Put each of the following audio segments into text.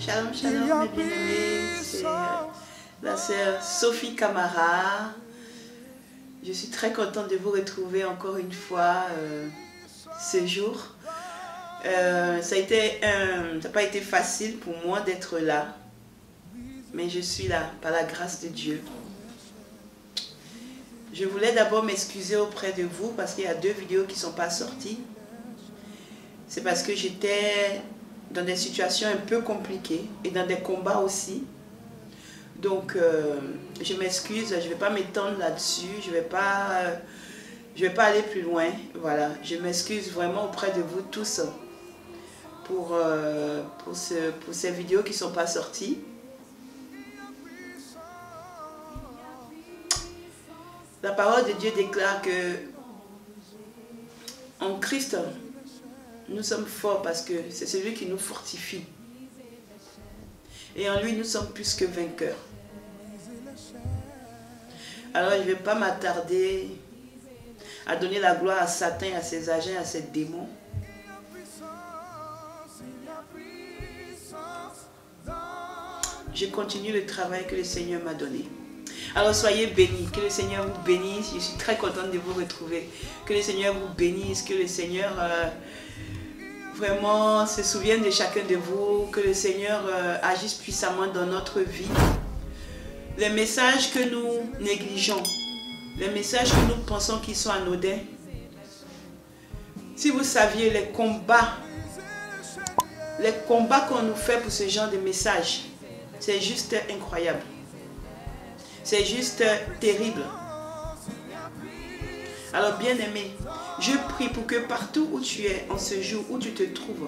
Shalom, shalom mes bien-aimés, c'est la sœur Sophie Camara. Je suis très contente de vous retrouver encore une fois ce jour. Ça n'a pas été facile pour moi d'être là, mais je suis là par la grâce de Dieu. Je voulais d'abord m'excuser auprès de vous parce qu'il y a 2 vidéos qui ne sont pas sorties. C'est parce que j'étais dans des situations un peu compliquées et dans des combats aussi. Donc, je m'excuse, je ne vais pas m'étendre là-dessus, je ne vais pas aller plus loin. Voilà, je m'excuse vraiment auprès de vous tous pour ces vidéos qui ne sont pas sorties. La parole de Dieu déclare que en Christ, nous sommes forts parce que c'est celui qui nous fortifie. Et en lui, nous sommes plus que vainqueurs. Alors, je ne vais pas m'attarder à donner la gloire à Satan, à ses agents, à ses démons. Je continue le travail que le Seigneur m'a donné. Alors soyez bénis, que le Seigneur vous bénisse. Je suis très contente de vous retrouver. Que le Seigneur vous bénisse, que le Seigneur vraiment se souvienne de chacun de vous, que le Seigneur agisse puissamment dans notre vie. Les messages que nous négligeons, les messages que nous pensons qu'ils sont anodins, si vous saviez les combats qu'on nous fait pour ce genre de messages, c'est juste incroyable. C'est juste terrible. Alors bien-aimé, je prie pour que partout où tu es, en ce jour où tu te trouves,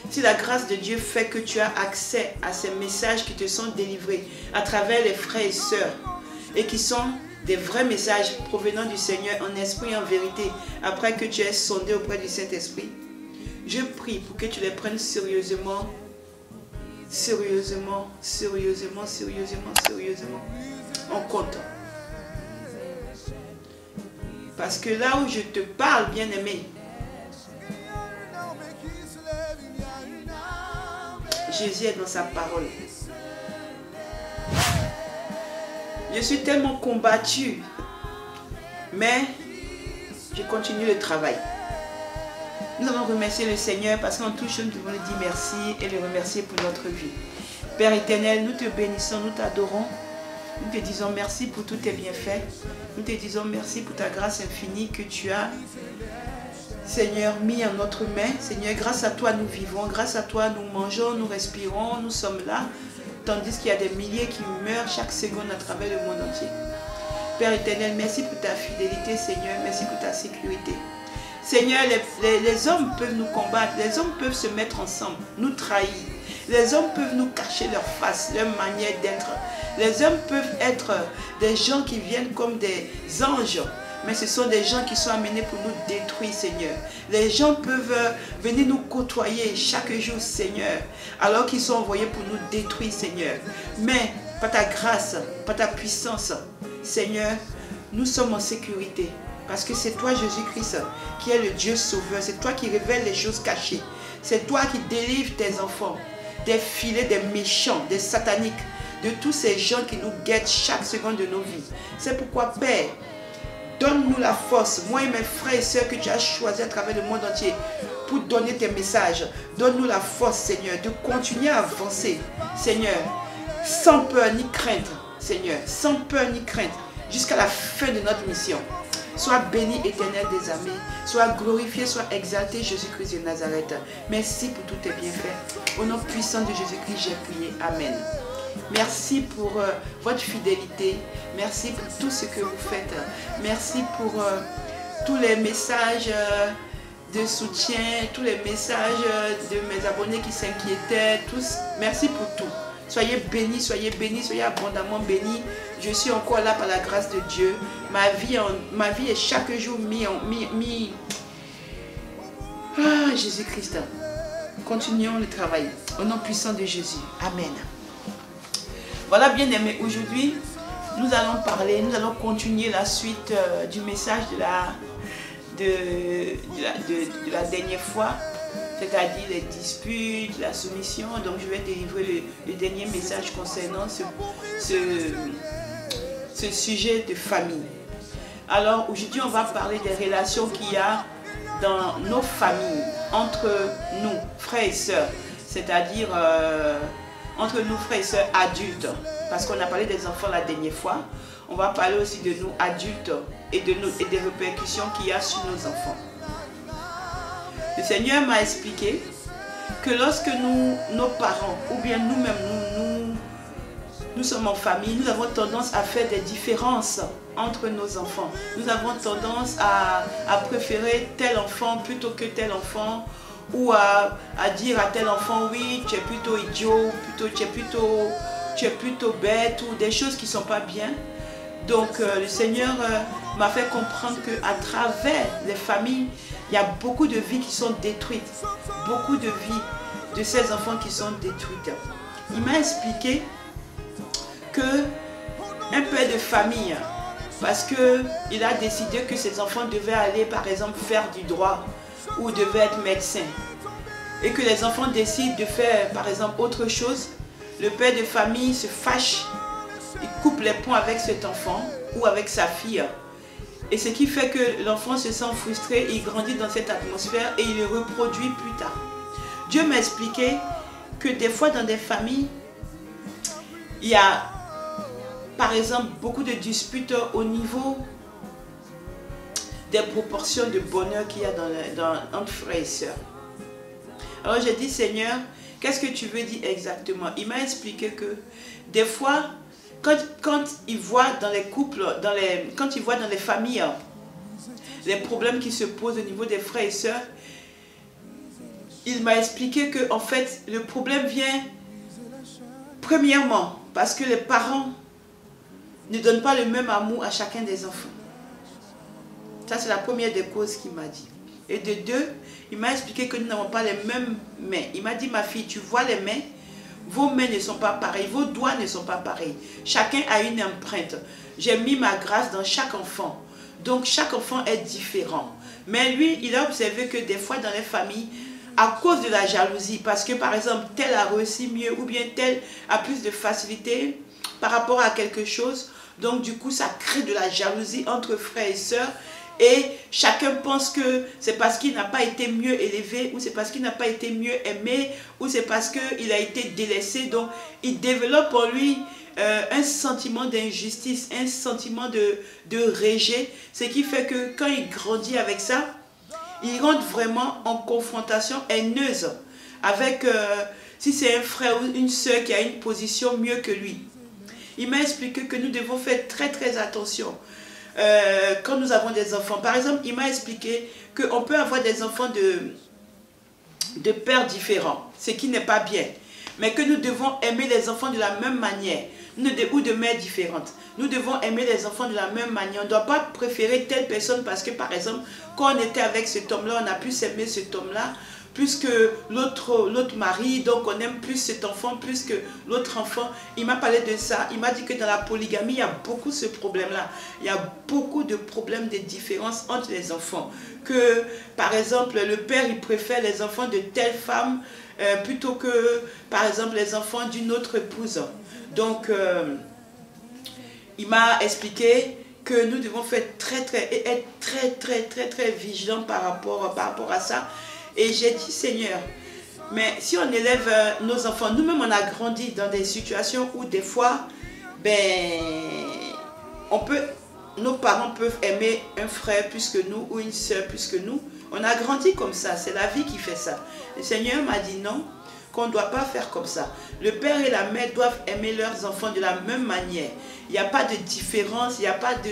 si la grâce de Dieu fait que tu as accès à ces messages qui te sont délivrés à travers les frères et sœurs et qui sont des vrais messages provenant du Seigneur en esprit et en vérité, après que tu aies sondé auprès du Saint-Esprit, je prie pour que tu les prennes sérieusement, sérieusement, sérieusement, sérieusement, sérieusement, en compte. Parce que là où je te parle, bien-aimé, Jésus est dans sa parole. Je suis tellement combattue, mais je continue le travail. Nous allons remercier le Seigneur parce qu'en tout chose, nous devons lui dire merci et le remercier pour notre vie. Père éternel, nous te bénissons, nous t'adorons. Nous te disons merci pour tous tes bienfaits. Nous te disons merci pour ta grâce infinie que tu as, Seigneur, mis en notre main. Seigneur, grâce à toi, nous vivons. Grâce à toi, nous mangeons, nous respirons, nous sommes là. Tandis qu'il y a des milliers qui meurent chaque seconde à travers le monde entier. Père éternel, merci pour ta fidélité, Seigneur. Merci pour ta sécurité. Seigneur, les hommes peuvent nous combattre. Les hommes peuvent se mettre ensemble, nous trahir. Les hommes peuvent nous cacher leur face, leur manière d'être. Les hommes peuvent être des gens qui viennent comme des anges, mais ce sont des gens qui sont amenés pour nous détruire, Seigneur. Les gens peuvent venir nous côtoyer chaque jour, Seigneur, alors qu'ils sont envoyés pour nous détruire, Seigneur. Mais par ta grâce, par ta puissance, Seigneur, nous sommes en sécurité. Parce que c'est toi, Jésus-Christ, qui est le Dieu sauveur. C'est toi qui révèles les choses cachées. C'est toi qui délivres tes enfants des filets des méchants, des sataniques, de tous ces gens qui nous guettent chaque seconde de nos vies. C'est pourquoi, Père, donne-nous la force, moi et mes frères et sœurs que tu as choisis à travers le monde entier pour donner tes messages. Donne-nous la force, Seigneur, de continuer à avancer, Seigneur, sans peur ni crainte, Seigneur, sans peur ni crainte, jusqu'à la fin de notre mission. Sois béni, éternel des armées. Sois glorifié, sois exalté, Jésus-Christ de Nazareth. Merci pour tous tes bienfaits. Au nom puissant de Jésus-Christ, j'ai prié. Amen. Merci pour votre fidélité. Merci pour tout ce que vous faites. Merci pour tous les messages de soutien, tous les messages de mes abonnés qui s'inquiétaient. Merci pour tout. Soyez bénis, soyez abondamment bénis. Je suis encore là par la grâce de Dieu. Ma vie est chaque jour Ah, Jésus-Christ. Continuons le travail. Au nom puissant de Jésus. Amen. Voilà, bien aimé. Aujourd'hui, nous allons continuer la suite du message de la dernière fois. c'est-à-dire les disputes, la soumission. Donc je vais délivrer le dernier message concernant ce sujet de famille. Alors aujourd'hui on va parler des relations qu'il y a dans nos familles, entre nous, frères et sœurs, c'est-à-dire entre nous frères et sœurs adultes, parce qu'on a parlé des enfants la dernière fois. On va parler aussi de nous adultes et des répercussions qu'il y a sur nos enfants. Le Seigneur m'a expliqué que lorsque nos parents, ou bien nous-mêmes, nous sommes en famille, nous avons tendance à faire des différences entre nos enfants. Nous avons tendance à préférer tel enfant plutôt que tel enfant, ou à dire à tel enfant, oui, tu es plutôt idiot, tu es plutôt bête, ou des choses qui ne sont pas bien. Donc le Seigneur m'a fait comprendre qu'à travers les familles, il y a beaucoup de vies qui sont détruites, beaucoup de vies de ces enfants qui sont détruites. Il m'a expliqué qu'un père de famille, parce qu'il a décidé que ses enfants devaient aller par exemple faire du droit ou devaient être médecins, et que les enfants décident de faire par exemple autre chose, le père de famille se fâche, il coupe les ponts avec cet enfant ou avec sa fille, et ce qui fait que l'enfant se sent frustré, il grandit dans cette atmosphère et il le reproduit plus tard. Dieu m'a expliqué que des fois dans des familles, il y a par exemple beaucoup de disputes au niveau des proportions de bonheur qu'il y a entre frères et sœurs. Alors j'ai dit, Seigneur, qu'est-ce que tu veux dire exactement? Il m'a expliqué que des fois, quand il voit dans les couples, quand il voit dans les familles les problèmes qui se posent au niveau des frères et sœurs, il m'a expliqué que en fait le problème vient premièrement parce que les parents ne donnent pas le même amour à chacun des enfants. Ça c'est la première des causes qu'il m'a dit. Et de deux, il m'a expliqué que nous n'avons pas les mêmes mains. Il m'a dit, ma fille, tu vois les mains, vos mains ne sont pas pareilles, vos doigts ne sont pas pareils. Chacun a une empreinte. J'ai mis ma grâce dans chaque enfant. Donc chaque enfant est différent. Mais lui, il a observé que des fois dans les familles, à cause de la jalousie, parce que par exemple, tel a réussi mieux ou bien tel a plus de facilité par rapport à quelque chose, donc du coup ça crée de la jalousie entre frères et sœurs. Et chacun pense que c'est parce qu'il n'a pas été mieux élevé, ou c'est parce qu'il n'a pas été mieux aimé, ou c'est parce qu'il a été délaissé. Donc il développe en lui un sentiment d'injustice, un sentiment de rejet. Ce qui fait que quand il grandit avec ça, il rentre vraiment en confrontation haineuse avec, si c'est un frère ou une soeur qui a une position mieux que lui. Il m'a expliqué que nous devons faire très très attention. Quand nous avons des enfants, par exemple, il m'a expliqué qu'on peut avoir des enfants de pères différents, ce qui n'est pas bien, mais que nous devons aimer les enfants de la même manière, ou de mères différentes. Nous devons aimer les enfants de la même manière. On ne doit pas préférer telle personne parce que, par exemple, quand on était avec cet homme-là, on a pu s'aimer cet homme-là plus que l'autre mari, donc on aime plus cet enfant plus que l'autre enfant. Il m'a parlé de ça, il m'a dit que dans la polygamie, il y a beaucoup ce problème-là. Il y a beaucoup de problèmes de différence entre les enfants. Que, par exemple, le père, il préfère les enfants de telle femme plutôt que, par exemple, les enfants d'une autre épouse. Donc, il m'a expliqué que nous devons faire être très vigilants par rapport à ça. Et j'ai dit, Seigneur, mais si on élève nos enfants, nous-mêmes on a grandi dans des situations où des fois, nos parents peuvent aimer un frère plus que nous ou une soeur plus que nous. On a grandi comme ça, c'est la vie qui fait ça. Le Seigneur m'a dit non, qu'on ne doit pas faire comme ça. Le père et la mère doivent aimer leurs enfants de la même manière. Il n'y a pas de différence, il n'y a pas de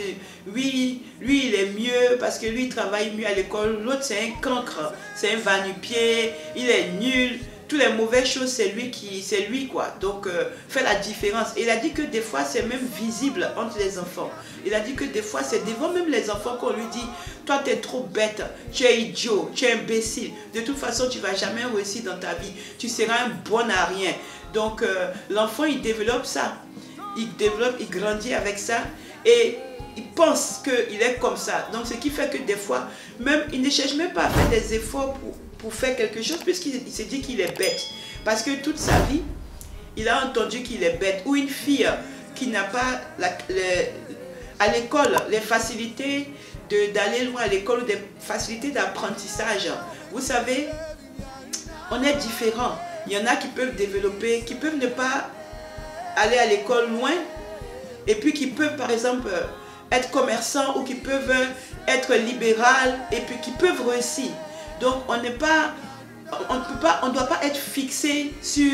oui, lui il est mieux parce que lui il travaille mieux à l'école, l'autre c'est un cancre, c'est un va-nu-pied, il est nul. Toutes les mauvaises choses, c'est lui quoi. Donc, fait la différence. Et il a dit que des fois, c'est même visible entre les enfants. Il a dit que des fois, c'est devant même les enfants qu'on lui dit, toi, tu es trop bête, tu es idiot, tu es imbécile. De toute façon, tu ne vas jamais réussir dans ta vie. Tu seras un bon à rien. Donc, l'enfant, il développe ça. Il grandit avec ça. Et il pense qu'il est comme ça. Donc, ce qui fait que des fois, même, il ne cherche même pas à faire des efforts pour pour faire quelque chose, puisqu'il se dit qu'il est bête. Parce que toute sa vie, il a entendu qu'il est bête. Ou une fille qui n'a pas à l'école les facilités d'aller loin à l'école, ou des facilités d'apprentissage. Vous savez, on est différents. Il y en a qui peuvent développer, qui peuvent ne pas aller à l'école loin, et puis qui peuvent par exemple être commerçants, ou qui peuvent être libéral, et puis qui peuvent réussir. Donc on n'est pas, on ne doit pas être fixé sur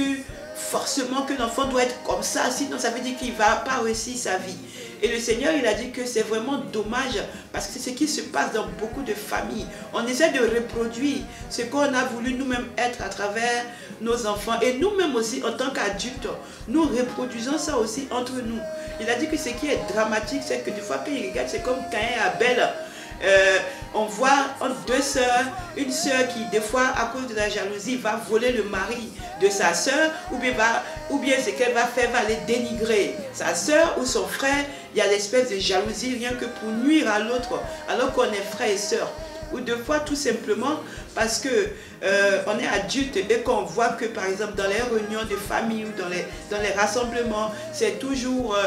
forcément que l'enfant doit être comme ça, sinon ça veut dire qu'il ne va pas réussir sa vie. Et le Seigneur, il a dit que c'est vraiment dommage, parce que c'est ce qui se passe dans beaucoup de familles. On essaie de reproduire ce qu'on a voulu nous-mêmes être à travers nos enfants. Et nous-mêmes aussi, en tant qu'adultes, nous reproduisons ça aussi entre nous. Il a dit que ce qui est dramatique, c'est que des fois, quand il regarde, c'est comme Caïn et Abel. On voit entre deux sœurs, une sœur qui des fois à cause de la jalousie va voler le mari de sa sœur, ou bien ce qu'elle va faire va aller dénigrer sa sœur ou son frère. Il y a l'espèce de jalousie rien que pour nuire à l'autre alors qu'on est frères et sœurs. Ou deux fois tout simplement parce que on est adulte et qu'on voit que par exemple dans les réunions de famille ou dans les rassemblements, c'est toujours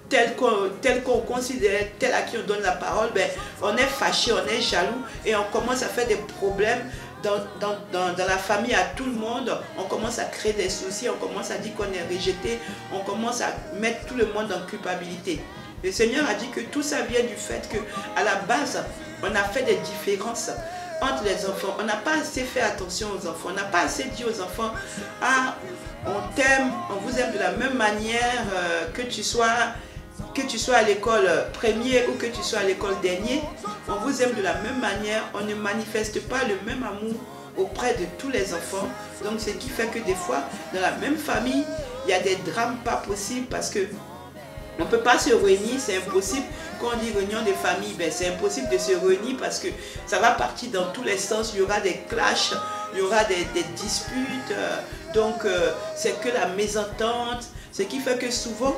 tel qu'on considère, tel à qui on donne la parole, ben, on est fâché, on est jaloux et on commence à faire des problèmes dans la famille à tout le monde. On commence à créer des soucis, on commence à dire qu'on est rejeté, on commence à mettre tout le monde en culpabilité. Le Seigneur a dit que tout ça vient du fait qu'à la base, on a fait des différences entre les enfants. On n'a pas assez fait attention aux enfants. On n'a pas assez dit aux enfants, ah, on t'aime, on vous aime de la même manière que tu sois à l'école première ou que tu sois à l'école dernier. On vous aime de la même manière. On ne manifeste pas le même amour auprès de tous les enfants. Donc, ce qui fait que des fois, dans la même famille, il y a des drames pas possibles parce que on ne peut pas se réunir, c'est impossible. Quand on dit réunion de famille, ben c'est impossible de se réunir parce que ça va partir dans tous les sens. Il y aura des clashs, il y aura des disputes. Donc, c'est que la mésentente. Ce qui fait que souvent,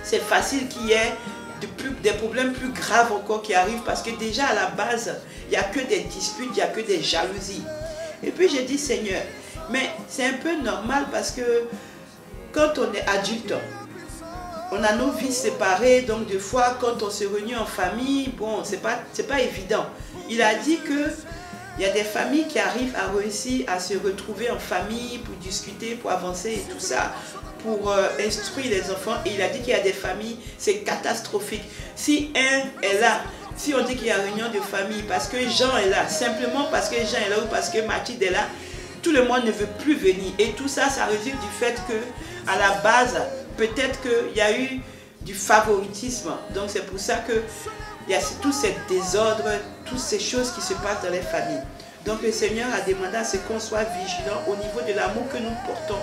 c'est facile qu'il y ait des problèmes plus graves encore qui arrivent parce que déjà à la base, il n'y a que des disputes, il n'y a que des jalousies. Et puis j'ai dit, Seigneur, mais c'est un peu normal parce que quand on est adulte, on a nos vies séparées, donc des fois quand on se réunit en famille, bon, c'est pas évident. Il a dit que il y a des familles qui arrivent à réussir à se retrouver en famille pour discuter, pour avancer et tout ça, pour instruire les enfants. Et il a dit qu'il y a des familles, c'est catastrophique. Si un est là, si on dit qu'il y a réunion de famille parce que Jean est là, simplement parce que Jean est là ou parce que Mathilde est là, tout le monde ne veut plus venir. Et tout ça, ça résulte du fait que à la base, peut-être qu'il y a eu du favoritisme. Donc c'est pour ça que il y a tous ces désordres, toutes ces choses qui se passent dans les familles. Donc le Seigneur a demandé à ce qu'on soit vigilant au niveau de l'amour que nous portons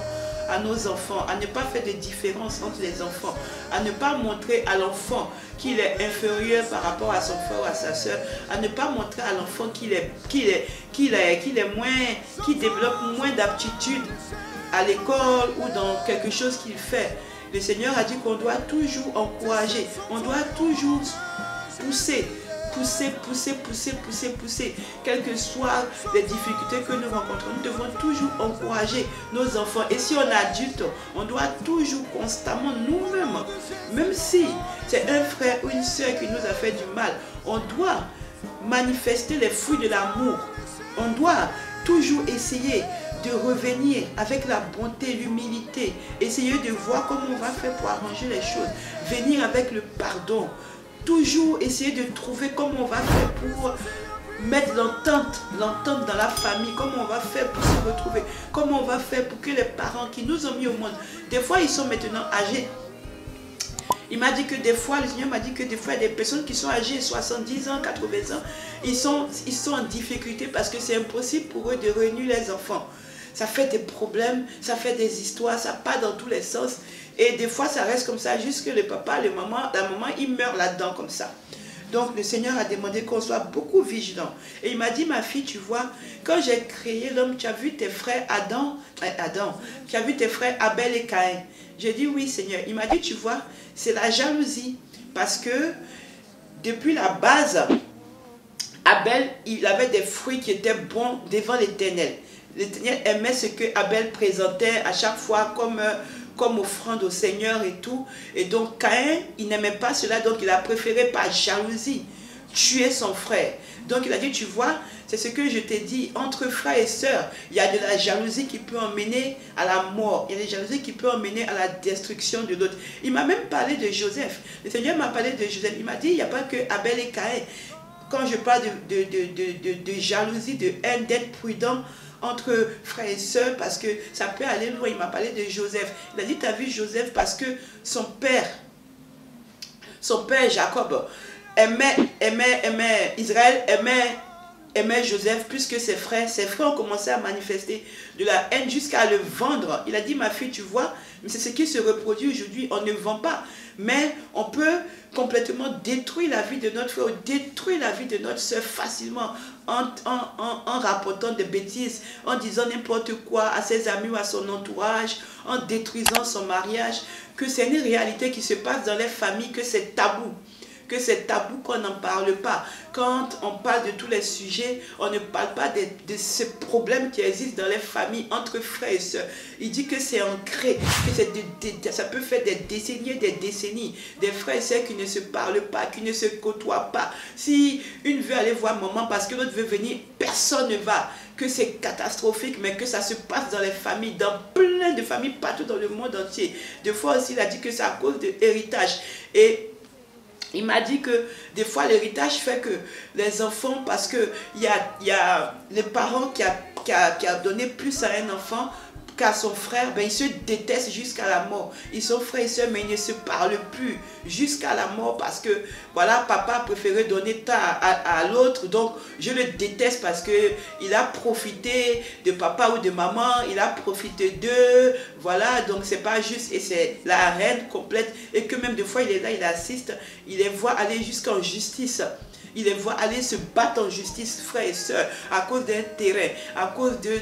à nos enfants, à ne pas faire de différence entre les enfants, à ne pas montrer à l'enfant qu'il est inférieur par rapport à son frère ou à sa soeur, à ne pas montrer à l'enfant qu'il développe moins d'aptitude à l'école ou dans quelque chose qu'il fait. Le Seigneur a dit qu'on doit toujours encourager, on doit toujours pousser, quelles que soient les difficultés que nous rencontrons, nous devons toujours encourager nos enfants. Et si on est adulte, on doit toujours constamment nous-mêmes, même si c'est un frère ou une soeur qui nous a fait du mal, on doit manifester les fruits de l'amour. On doit toujours essayer de revenir avec la bonté, l'humilité, essayer de voir comment on va faire pour arranger les choses, venir avec le pardon, toujours essayer de trouver comment on va faire pour mettre l'entente dans la famille, comment on va faire pour se retrouver, comment on va faire pour que les parents qui nous ont mis au monde, des fois ils sont maintenant âgés. Il m'a dit que des fois, le Seigneur m'a dit que des fois, il y a des personnes qui sont âgées, 70 ans, 80 ans, ils sont en difficulté parce que c'est impossible pour eux de réunir les enfants. Ça fait des problèmes, ça fait des histoires, ça part dans tous les sens. Et des fois, ça reste comme ça, jusque le papa, la maman, ils meurent là-dedans comme ça. Donc, le Seigneur a demandé qu'on soit beaucoup vigilant. Et il m'a dit, ma fille, tu vois, quand j'ai créé l'homme, tu as vu tes frères Adam, tu as vu tes frères Abel et Caïn. J'ai dit, oui, Seigneur. Il m'a dit, tu vois, c'est la jalousie. Parce que, depuis la base, Abel, il avait des fruits qui étaient bons devant l'Éternel. L'Éternel aimait ce que Abel présentait à chaque fois comme offrande au Seigneur et tout. Et donc Caïn, il n'aimait pas cela, donc il a préféré par jalousie tuer son frère. Donc il a dit, tu vois, c'est ce que je t'ai dit, entre frères et sœurs, il y a de la jalousie qui peut emmener à la mort. Il y a des jalousies qui peut emmener à la destruction de l'autre. Il m'a même parlé de Joseph. Le Seigneur m'a parlé de Joseph. Il m'a dit, il n'y a pas que Abel et Caïn. Quand je parle de jalousie, de haine, d'être prudent entre frères et sœurs, parce que ça peut aller loin. Il m'a parlé de Joseph. Il a dit, tu as vu Joseph, parce que son père Jacob, Israël aimait Joseph plus que ses frères. Ses frères ont commencé à manifester de la haine jusqu'à le vendre. Il a dit, ma fille, tu vois, mais c'est ce qui se reproduit aujourd'hui. On ne vend pas. Mais on peut complètement détruire la vie de notre frère, détruire la vie de notre soeur facilement en rapportant des bêtises, en disant n'importe quoi à ses amis ou à son entourage, en détruisant son mariage, que c'est une réalité qui se passe dans les familles, que c'est tabou. Que c'est tabou qu'on n'en parle pas. Quand on parle de tous les sujets, on ne parle pas de ce problème qui existe dans les familles entre frères et sœurs. Il dit que c'est ancré, que ça peut faire des décennies, des frères et sœurs qui ne se parlent pas, qui ne se côtoient pas. Si une veut aller voir maman parce que l'autre veut venir, personne ne va. Que c'est catastrophique, mais que ça se passe dans les familles, dans plein de familles partout dans le monde entier. Des fois aussi, il a dit que c'est à cause de l'héritage. Et il m'a dit que des fois l'héritage fait que les enfants, parce qu'il y a les parents qui a donné plus à un enfant qu'à son frère, ben, ils se détestent jusqu'à la mort. Ils sont frères et sœurs, mais ils ne se parlent plus jusqu'à la mort parce que, voilà, papa a préféré donner tant à l'autre, donc je le déteste parce qu'il a profité de papa ou de maman, il a profité d'eux, voilà, donc c'est pas juste, et c'est la haine complète, et que même des fois il est là, il assiste, il les voit aller jusqu'en justice. Il les voit aller se battre en justice, frères et sœurs, à cause d'un terrain, à cause de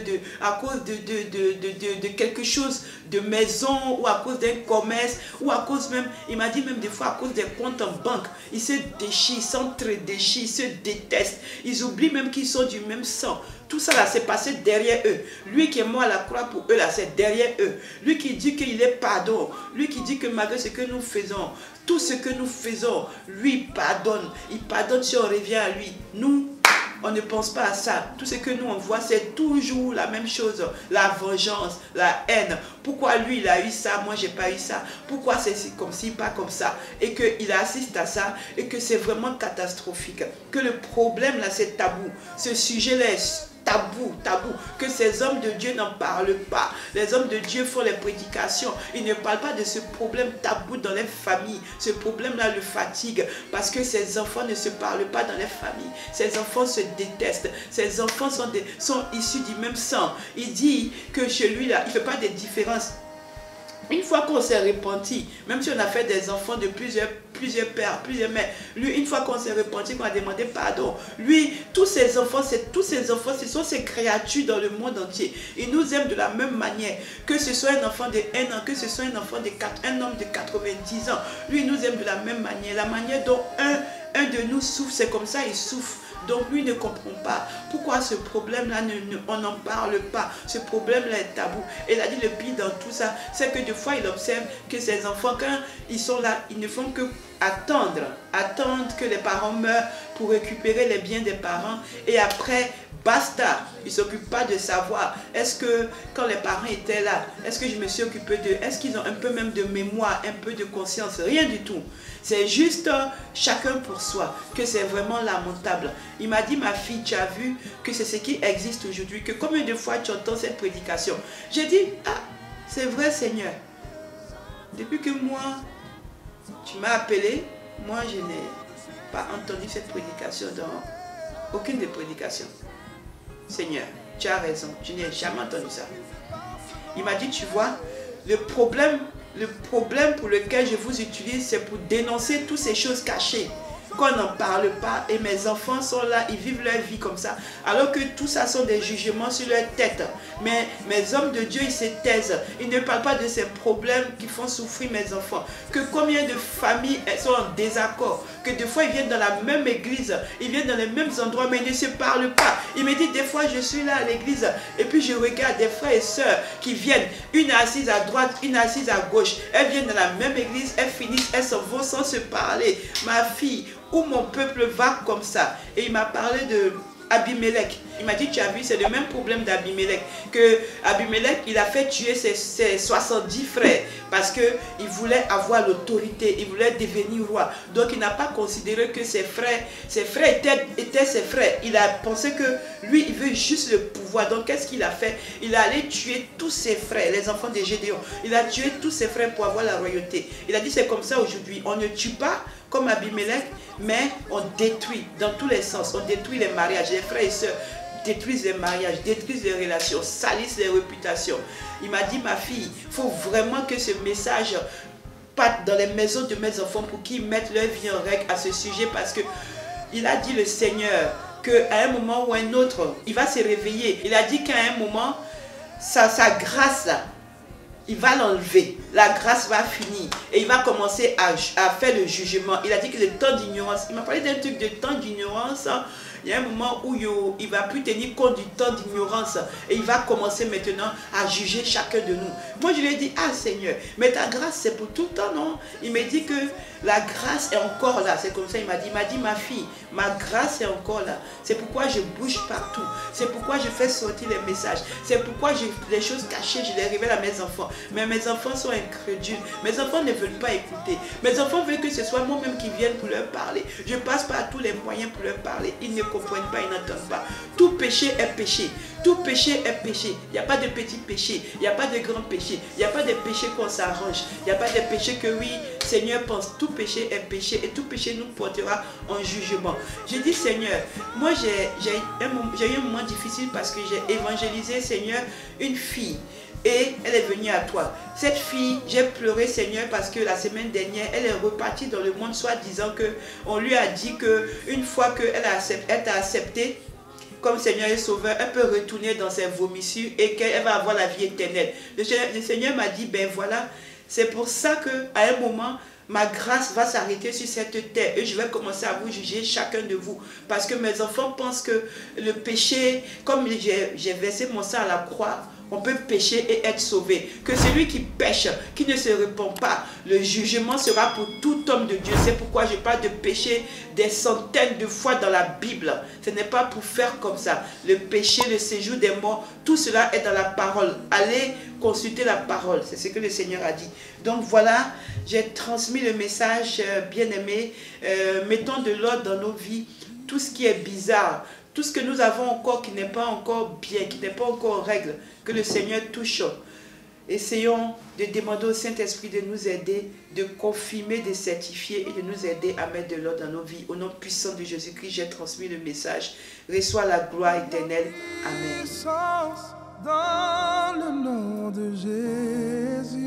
quelque chose, de maison, ou à cause d'un commerce, ou à cause même, il m'a dit même des fois à cause des comptes en banque. Ils se déchirent, ils s'entre-déchirent, ils se détestent. Ils oublient même qu'ils sont du même sang. Tout ça là, c'est passé derrière eux. Lui qui est mort à la croix pour eux là, c'est derrière eux. Lui qui dit qu'il est pardon. Lui qui dit que malgré ce que nous faisons, tout ce que nous faisons, lui pardonne. Il pardonne si on revient à lui. Nous, on ne pense pas à ça. Tout ce que nous on voit, c'est toujours la même chose. La vengeance, la haine. Pourquoi lui il a eu ça, moi j'ai pas eu ça. Pourquoi c'est comme ci, pas comme ça. Et qu'il assiste à ça. Et que c'est vraiment catastrophique. Que le problème là c'est tabou. Ce sujet là est tabou, que ces hommes de Dieu n'en parlent pas. Les hommes de Dieu font les prédications. Ils ne parlent pas de ce problème tabou dans les familles. Ce problème-là le fatigue parce que ces enfants ne se parlent pas dans les familles. Ces enfants se détestent. Ces enfants sont issus du même sang. Il dit que chez lui, là, il ne fait pas de différence. Une fois qu'on s'est repenti, même si on a fait des enfants de plusieurs pères, plusieurs mères, lui, une fois qu'on s'est repenti, qu'on a demandé pardon, lui, tous ces enfants, ce sont ces créatures dans le monde entier. Il nous aime de la même manière, que ce soit un enfant de 1 an, que ce soit un enfant un homme de 90 ans. Lui, il nous aime de la même manière. La manière dont un de nous souffre, c'est comme ça, il souffre. Donc lui ne comprend pas pourquoi ce problème-là, on n'en parle pas. Ce problème-là est tabou. Et il a dit le pire dans tout ça, c'est que des fois il observe que ces enfants, quand ils sont là, ils ne font que attendre que les parents meurent pour récupérer les biens des parents. Et après, basta. Ils ne s'occupent pas de savoir, est-ce que quand les parents étaient là, est-ce que je me suis occupé d'eux? Est-ce qu'ils ont un peu même de mémoire, un peu de conscience? Rien du tout. C'est juste chacun pour soi, que c'est vraiment lamentable. Il m'a dit, ma fille, tu as vu que c'est ce qui existe aujourd'hui, que combien de fois tu entends cette prédication? J'ai dit, ah, c'est vrai Seigneur. Depuis que moi, tu m'as appelé, moi je n'ai pas entendu cette prédication dans aucune des prédications. Seigneur, tu as raison, je n'ai jamais entendu ça. Il m'a dit, tu vois, le problème pour lequel je vous utilise, c'est pour dénoncer toutes ces choses cachées. qu'on n'en parle pas et mes enfants sont là, ils vivent leur vie comme ça, alors que tout ça sont des jugements sur leur tête. Mais mes hommes de Dieu, ils se taisent, ils ne parlent pas de ces problèmes qui font souffrir mes enfants. Que combien de familles sont en désaccord, que des fois ils viennent dans la même église, ils viennent dans les mêmes endroits, mais ils ne se parlent pas. Il me dit des fois je suis là à l'église et puis je regarde des frères et sœurs qui viennent, une assise à droite, une assise à gauche, elles viennent dans la même église, elles finissent, elles s'en vont sans se parler. Ma fille, où mon peuple va comme ça. Et il m'a parlé de Abimelech. Il m'a dit, tu as vu, c'est le même problème d'Abimelech. Que Abimelech, il a fait tuer ses 70 frères parce qu'il voulait avoir l'autorité, il voulait devenir roi. Donc il n'a pas considéré que ses frères étaient ses frères. Il a pensé que lui, il veut juste le pouvoir. Donc qu'est-ce qu'il a fait? Il est allé tuer tous ses frères, les enfants de Gédéon. Il a tué tous ses frères pour avoir la royauté. Il a dit, c'est comme ça aujourd'hui. On ne tue pas comme Abimelech, mais on détruit dans tous les sens. On détruit les mariages. Les frères et sœurs détruisent les mariages, détruisent les relations, salissent les réputations. Il m'a dit, ma fille, il faut vraiment que ce message parte dans les maisons de mes enfants pour qu'ils mettent leur vie en règle à ce sujet, parce que il a dit, le Seigneur, qu'à un moment ou un autre, il va se réveiller. Il a dit qu'à un moment, sa grâce là, il va l'enlever, la grâce va finir et il va commencer à faire le jugement. Il a dit que le temps d'ignorance, il m'a parlé d'un truc de temps d'ignorance. Il y a un moment où il ne va plus tenir compte du temps d'ignorance et il va commencer maintenant à juger chacun de nous. Moi je lui ai dit, ah Seigneur, mais ta grâce c'est pour tout le temps, non? Il m'a dit que la grâce est encore là. C'est comme ça, il m'a dit, ma fille, ma grâce est encore là. C'est pourquoi je bouge partout. C'est pourquoi je fais sortir les messages. C'est pourquoi les choses cachées, je les révèle à mes enfants. Mais mes enfants sont incrédules. Mes enfants ne veulent pas écouter. Mes enfants veulent que ce soit moi-même qui vienne pour leur parler. Je passe par tous les moyens pour leur parler. Ils ne comprennent pas, ils n'entendent pas. Tout péché est péché. Tout péché est péché. Il n'y a pas de petit péché. Il n'y a pas de grand péché. Il n'y a pas de péché qu'on s'arrange. Il n'y a pas de péché que oui, Seigneur pense. Tout péché est péché et tout péché nous portera en jugement. J'ai dit, Seigneur, moi j'ai eu un moment difficile parce que j'ai évangélisé, Seigneur, une fille. Et elle est venue à toi. Cette fille, j'ai pleuré, Seigneur, parce que la semaine dernière, elle est repartie dans le monde, soi-disant qu'on lui a dit qu'une fois qu'elle t'a accepté comme Seigneur et Sauveur, elle peut retourner dans ses vomissures et qu'elle va avoir la vie éternelle. Le Seigneur m'a dit, ben voilà, c'est pour ça qu'à un moment, ma grâce va s'arrêter sur cette terre et je vais commencer à vous juger chacun de vous. Parce que mes enfants pensent que le péché, comme j'ai versé mon sang à la croix, on peut pécher et être sauvé. Que celui qui pêche, qui ne se répand pas, le jugement sera pour tout homme de Dieu. C'est pourquoi je parle de péché des centaines de fois dans la Bible. Ce n'est pas pour faire comme ça. Le péché, le séjour des morts, tout cela est dans la parole. Allez consulter la parole. C'est ce que le Seigneur a dit. Donc voilà, j'ai transmis le message, bien-aimé. Mettons de l'ordre dans nos vies. Tout ce qui est bizarre, tout ce que nous avons encore qui n'est pas encore bien, qui n'est pas encore en règle, que le Seigneur touche. Essayons de demander au Saint-Esprit de nous aider, de confirmer, de certifier et de nous aider à mettre de l'ordre dans nos vies. Au nom puissant de Jésus-Christ, j'ai transmis le message. Reçois la gloire éternelle. Amen. Dans le nom de Jésus.